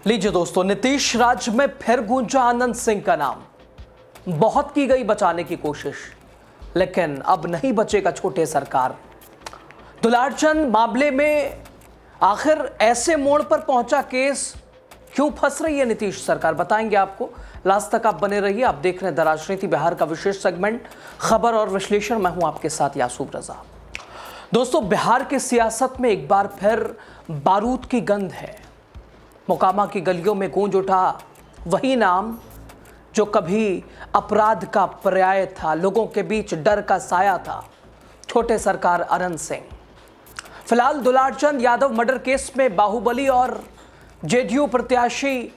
लीजिए दोस्तों, नीतीश राज में फिर गूंजा आनंद सिंह का नाम। बहुत की गई बचाने की कोशिश, लेकिन अब नहीं बचेगा छोटे सरकार। दुलारचंद मामले में आखिर ऐसे मोड़ पर पहुंचा केस, क्यों फंस रही है नीतीश सरकार, बताएंगे आपको। लास्ट तक आप बने रहिए। आप देख रहे हैं द राजनीति बिहार का विशेष सेगमेंट खबर और विश्लेषण। मैं हूं आपके साथ यासूब रजा। दोस्तों, बिहार की सियासत में एक बार फिर बारूद की गंध है। मोकामा की गलियों में गूंज उठा वही नाम जो कभी अपराध का पर्याय था, लोगों के बीच डर का साया था, छोटे सरकार आनंद सिंह। फिलहाल दुलारचंद यादव मर्डर केस में बाहुबली और जेडीयू प्रत्याशी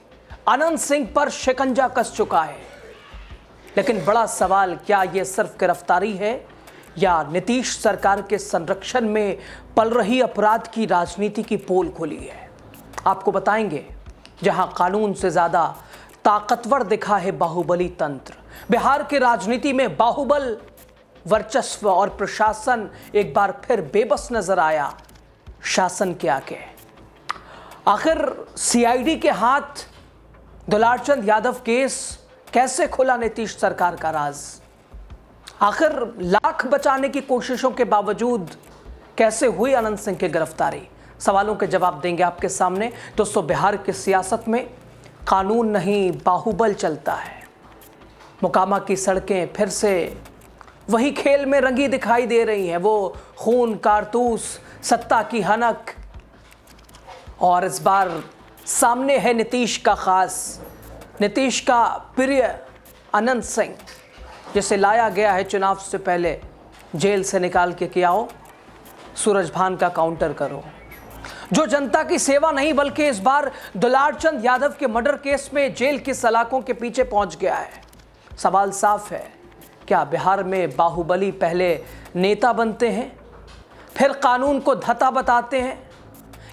आनंद सिंह पर शिकंजा कस चुका है। लेकिन बड़ा सवाल, क्या यह सिर्फ गिरफ्तारी है या नीतीश सरकार के संरक्षण में पल रही अपराध की राजनीति की पोल खुली है? आपको बताएंगे। जहां कानून से ज्यादा ताकतवर दिखा है बाहुबली तंत्र, बिहार की राजनीति में बाहुबल वर्चस्व और प्रशासन एक बार फिर बेबस नजर आया शासन के आगे। आखिर सीआईडी के हाथ दुलारचंद यादव केस कैसे खुला नीतीश सरकार का राज? आखिर लाख बचाने की कोशिशों के बावजूद कैसे हुई आनंद सिंह की गिरफ्तारी? सवालों के जवाब देंगे आपके सामने। दोस्तों, बिहार की सियासत में कानून नहीं, बाहुबल चलता है। मोकामा की सड़कें फिर से वही खेल में रंगी दिखाई दे रही हैं। वो खून, कारतूस, सत्ता की हनक। और इस बार सामने है नीतीश का खास, नीतीश का प्रिय आनंद सिंह, जिसे लाया गया है चुनाव से पहले जेल से निकाल के आओ, सूरजभान का काउंटर करो। जो जनता की सेवा नहीं बल्कि इस बार दुलारचंद यादव के मर्डर केस में जेल की सलाखों के पीछे पहुंच गया है। सवाल साफ है, क्या बिहार में बाहुबली पहले नेता बनते हैं, फिर कानून को धता बताते हैं,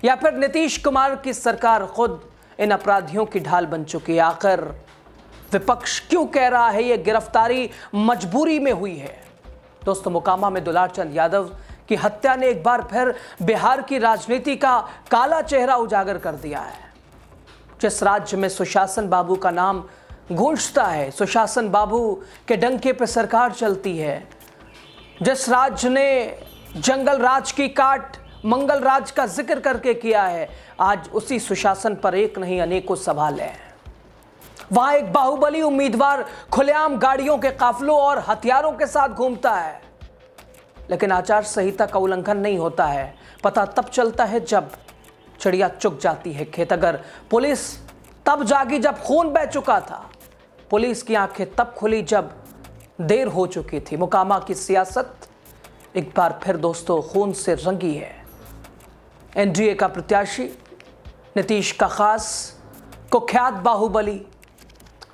या फिर नीतीश कुमार की सरकार खुद इन अपराधियों की ढाल बन चुकी है? आखिर विपक्ष क्यों कह रहा है यह गिरफ्तारी मजबूरी में हुई है? दोस्तों, मोकामा में दुलारचंद यादव की हत्या ने एक बार फिर बिहार की राजनीति का काला चेहरा उजागर कर दिया है। जिस राज्य में सुशासन बाबू का नाम गूंजता है, सुशासन बाबू के डंके पर सरकार चलती है, जिस राज्य ने जंगल राज की काट मंगल राज का जिक्र करके किया है, आज उसी सुशासन पर एक नहीं अनेकों सवाल हैं। वहां एक बाहुबली उम्मीदवार खुलेआम गाड़ियों के काफलों और हथियारों के साथ घूमता है, लेकिन आचार संहिता का उल्लंघन नहीं होता है। पता तब चलता है जब चिड़िया चुग जाती है खेत। अगर पुलिस तब जागी जब खून बह चुका था, पुलिस की आंखें तब खुली जब देर हो चुकी थी। मोकामा की सियासत एक बार फिर दोस्तों खून से रंगी है। एनडीए का प्रत्याशी, नीतीश का खास, कुख्यात बाहुबली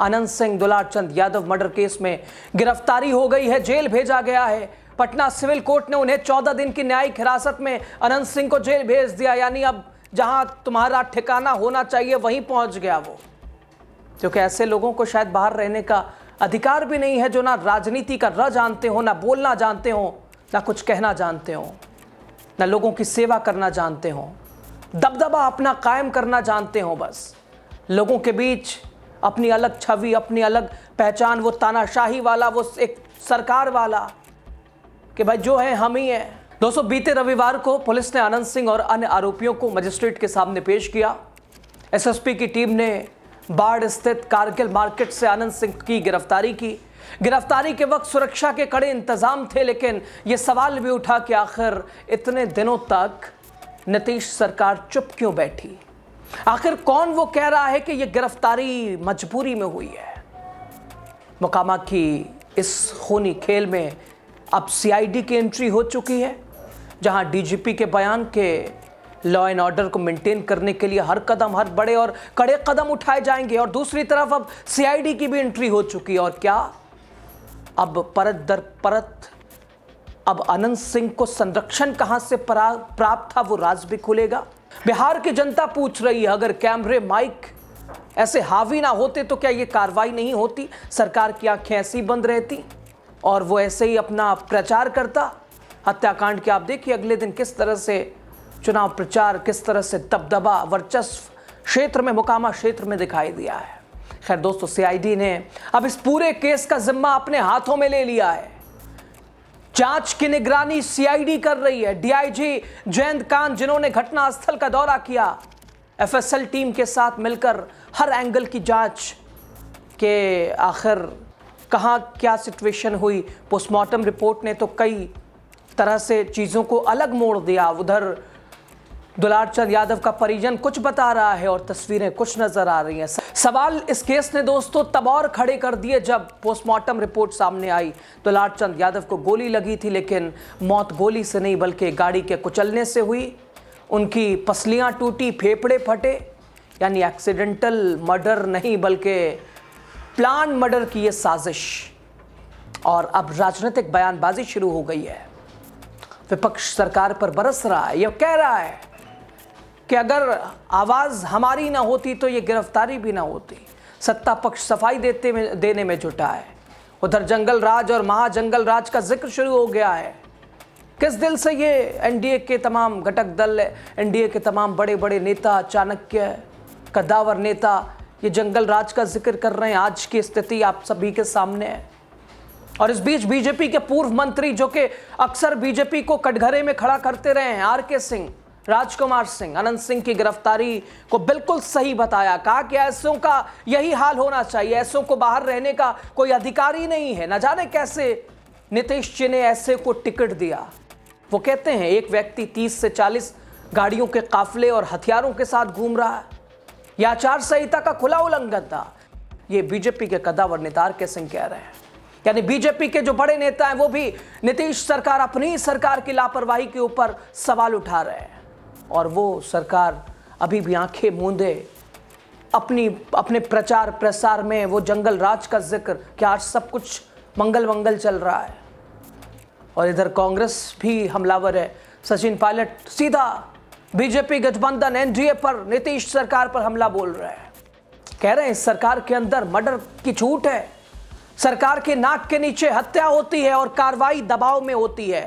आनंद सिंह दुलारचंद यादव मर्डर केस में गिरफ्तारी हो गई है, जेल भेजा गया है। पटना सिविल कोर्ट ने उन्हें 14 दिन की न्यायिक हिरासत में आनंद सिंह को जेल भेज दिया। यानी अब जहां तुम्हारा ठिकाना होना चाहिए वहीं पहुंच गया वो। क्योंकि ऐसे लोगों को शायद बाहर रहने का अधिकार भी नहीं है, जो ना राजनीति का र जानते हो, ना बोलना जानते हो, ना कुछ कहना जानते हो, ना लोगों की सेवा करना जानते हो, दबदबा अपना कायम करना जानते हो। बस लोगों के बीच अपनी अलग छवि, अपनी अलग पहचान, वो तानाशाही वाला, वो एक सरकार वाला कि भाई जो है हम ही हैं। दोस्तों, बीते रविवार को पुलिस ने आनंद सिंह और अन्य आरोपियों को मजिस्ट्रेट के सामने पेश किया। एसएसपी की टीम ने बाढ़ स्थित कारगिल मार्केट से आनंद सिंह की गिरफ्तारी की। गिरफ्तारी के वक्त सुरक्षा के कड़े इंतजाम थे, लेकिन यह सवाल भी उठा कि आखिर इतने दिनों तक नीतीश सरकार चुप क्यों बैठी? आखिर कौन वो कह रहा है कि यह गिरफ्तारी मजबूरी में हुई है? मोकामा की इस खूनी खेल में अब सीआईडी की एंट्री हो चुकी है, जहां डीजीपी के बयान के लॉ एंड ऑर्डर को मेंटेन करने के लिए हर बड़े और कड़े कदम उठाए जाएंगे। और दूसरी तरफ अब सीआईडी की भी एंट्री हो चुकी है। और क्या अब परत दर परत अब आनंद सिंह को संरक्षण कहां से प्राप्त था, वो राज भी खुलेगा। बिहार की जनता पूछ रही है, अगर कैमरे माइक ऐसे हावी ना होते तो क्या ये कार्रवाई नहीं होती? सरकार की आंखें ऐसी बंद रहती और वो ऐसे ही अपना प्रचार करता? हत्याकांड के आप देखिए अगले दिन किस तरह से चुनाव प्रचार, किस तरह से दबदबा, वर्चस्व क्षेत्र में, मोकामा क्षेत्र में दिखाई दिया है। खैर दोस्तों, सीआईडी ने अब इस पूरे केस का जिम्मा अपने हाथों में ले लिया है। जांच की निगरानी सीआईडी कर रही है। डीआईजी जयंत कांत, जिन्होंने घटनास्थल का दौरा किया, एफएसएल टीम के साथ मिलकर हर एंगल की जांच के आखिर कहां क्या सिचुएशन हुई। पोस्टमार्टम रिपोर्ट ने तो कई तरह से चीज़ों को अलग मोड़ दिया। उधर दुलारचंद यादव का परिजन कुछ बता रहा है और तस्वीरें कुछ नजर आ रही हैं। सवाल इस केस ने दोस्तों तब और खड़े कर दिए जब पोस्टमार्टम रिपोर्ट सामने आई। दुलारचंद यादव को गोली लगी थी, लेकिन मौत गोली से नहीं बल्कि गाड़ी के कुचलने से हुई। उनकी पसलियां टूटी, फेफड़े फटे, यानी एक्सीडेंटल मर्डर नहीं बल्कि प्लान मर्डर की ये साजिश। और अब राजनीतिक बयानबाजी शुरू हो गई है। विपक्ष सरकार पर बरस रहा है, यह कह रहा है कि अगर आवाज हमारी ना होती तो ये गिरफ्तारी भी ना होती। सत्ता पक्ष सफाई देने में जुटा है। उधर जंगल राज और महाजंगल राज का जिक्र शुरू हो गया है। किस दिल से ये एनडीए के तमाम घटक दल, एनडीए के तमाम बड़े बड़े नेता, चाणक्य, कद्दावर नेता ये जंगल राज का जिक्र कर रहे हैं। आज की स्थिति आप सभी के सामने है। और इस बीच बीजेपी के पूर्व मंत्री, जो कि अक्सर बीजेपी को कटघरे में खड़ा करते रहे हैं, आरके सिंह, राजकुमार सिंह, अनंत सिंह की गिरफ्तारी को बिल्कुल सही बताया। कहा कि ऐसों का यही हाल होना चाहिए, ऐसों को बाहर रहने का कोई अधिकार ही नहीं है। न जाने कैसे नीतीश जी ने ऐसे को टिकट दिया। वो कहते हैं एक व्यक्ति 30 से 40 गाड़ियों के काफले और हथियारों के साथ घूम रहा है, यह आचार संहिता का खुला उल्लंघन था। ये बीजेपी के कद्दावर नेता आरके सिंह कह रहे हैं। यानी बीजेपी के जो बड़े नेता हैं वो भी नीतीश सरकार, अपनी सरकार की लापरवाही के ऊपर सवाल उठा रहे हैं। और वो सरकार अभी भी आंखें मूंदे अपने प्रचार प्रसार में वो जंगल राज का जिक्र कि आज सब कुछ मंगल चल रहा है। और इधर कांग्रेस भी हमलावर है। सचिन पायलट सीधा बीजेपी गठबंधन एनडीए पर, नीतीश सरकार पर हमला बोल रहे हैं। कह रहे हैं इस सरकार के अंदर मर्डर की छूट है। सरकार के नाक के नीचे हत्या होती है और कार्रवाई दबाव में होती है।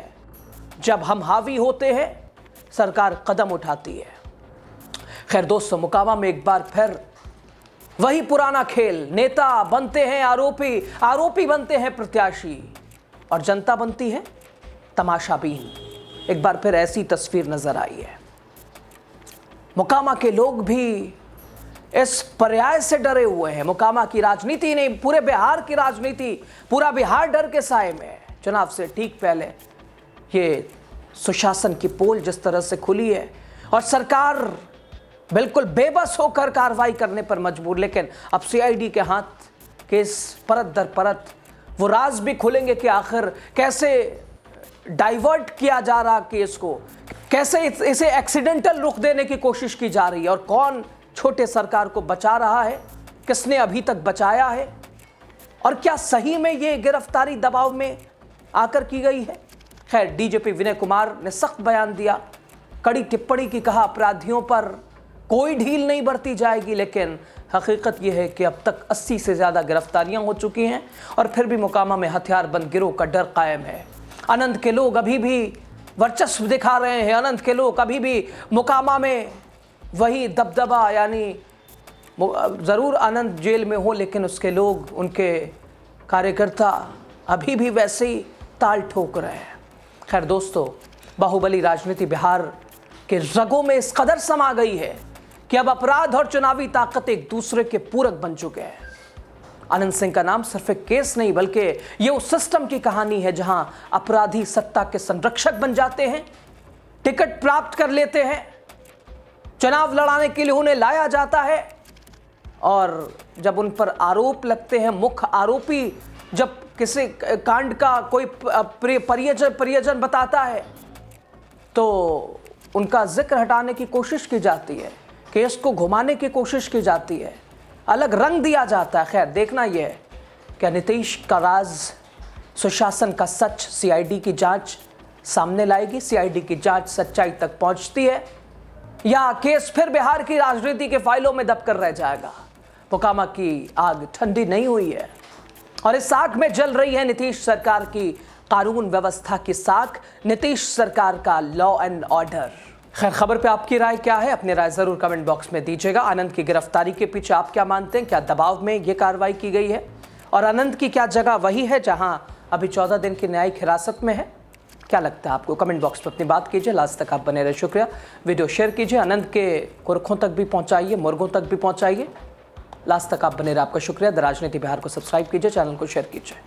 जब हम हावी होते हैं, सरकार कदम उठाती है। खैर दोस्तों, मोकामा में एक बार फिर वही पुराना खेल। नेता बनते हैं आरोपी, आरोपी बनते हैं प्रत्याशी, और जनता बनती है तमाशाबीन। एक बार फिर ऐसी तस्वीर नजर आई है। मोकामा के लोग भी इस पर्याय से डरे हुए हैं। मोकामा की राजनीति नहीं, पूरे बिहार की राजनीति, पूरा बिहार डर के साए में है। चुनाव से ठीक पहले ये सुशासन की पोल जिस तरह से खुली है और सरकार बिल्कुल बेबस होकर कार्रवाई करने पर मजबूर। लेकिन अब सीआईडी के हाथ केस परत दर परत, वो राज भी खुलेंगे कि आखिर कैसे डाइवर्ट किया जा रहा केस को, कैसे इसे एक्सीडेंटल रुख देने की कोशिश की जा रही है, और कौन छोटे सरकार को बचा रहा है, किसने अभी तक बचाया है, और क्या सही में ये गिरफ्तारी दबाव में आकर की गई है। खैर, डीजीपी विनय कुमार ने सख्त बयान दिया, कड़ी टिप्पणी की, कहा अपराधियों पर कोई ढील नहीं बरती जाएगी। लेकिन हकीकत यह है कि अब तक 80 से ज़्यादा गिरफ्तारियां हो चुकी हैं और फिर भी मोकामा में हथियारबंद गिरोह का डर कायम है। अनंत के लोग अभी भी वर्चस्व दिखा रहे हैं। अनंत के लोग अभी भी मोकामा में वही दबदबा, यानी ज़रूर अनंत जेल में हो लेकिन उसके लोग, उनके कार्यकर्ता अभी भी वैसे ही ताल ठोक रहे हैं। खैर दोस्तों, बाहुबली राजनीति बिहार के रगों में इस कदर समा गई है कि अब अपराध और चुनावी ताकत एक दूसरे के पूरक बन चुके हैं। अनंत सिंह का नाम सिर्फ एक केस नहीं बल्कि ये उस सिस्टम की कहानी है जहां अपराधी सत्ता के संरक्षक बन जाते हैं, टिकट प्राप्त कर लेते हैं, चुनाव लड़ाने के लिए उन्हें लाया जाता है, और जब उन पर आरोप लगते हैं, मुख्य आरोपी जब किसी कांड का कोई परिजन बताता है तो उनका जिक्र हटाने की कोशिश की जाती है, केस को घुमाने की कोशिश की जाती है, अलग रंग दिया जाता है। खैर, देखना यह है क्या नीतीश का राज, सुशासन का सच सीआईडी की जांच सामने लाएगी, सीआईडी की जांच सच्चाई तक पहुंचती है, या केस फिर बिहार की राजनीति के फाइलों में दबकर रह जाएगा। मोकामा की आग ठंडी नहीं हुई है और इस आग में जल रही है नीतीश सरकार की कानून व्यवस्था की साख, नीतीश सरकार का लॉ एंड ऑर्डर। खैर, खबर पे आपकी राय क्या है? अपनी राय जरूर कमेंट बॉक्स में दीजिएगा। आनंद की गिरफ्तारी के पीछे आप क्या मानते हैं? क्या दबाव में ये कार्रवाई की गई है? और आनंद की क्या जगह वही है जहां अभी 14 दिन की न्यायिक हिरासत में है? क्या लगता है आपको? कमेंट बॉक्स में अपनी बात कीजिए। लास्ट तक आप बने रहे, शुक्रिया। वीडियो शेयर कीजिए, आनंद के कुर्खों तक भी पहुंचाइए, मुर्गों तक भी पहुंचाइए। लास्ट तक आप बने रहे, आपका शुक्रिया। द राजनीति बिहार को सब्सक्राइब कीजिए, चैनल को शेयर कीजिए।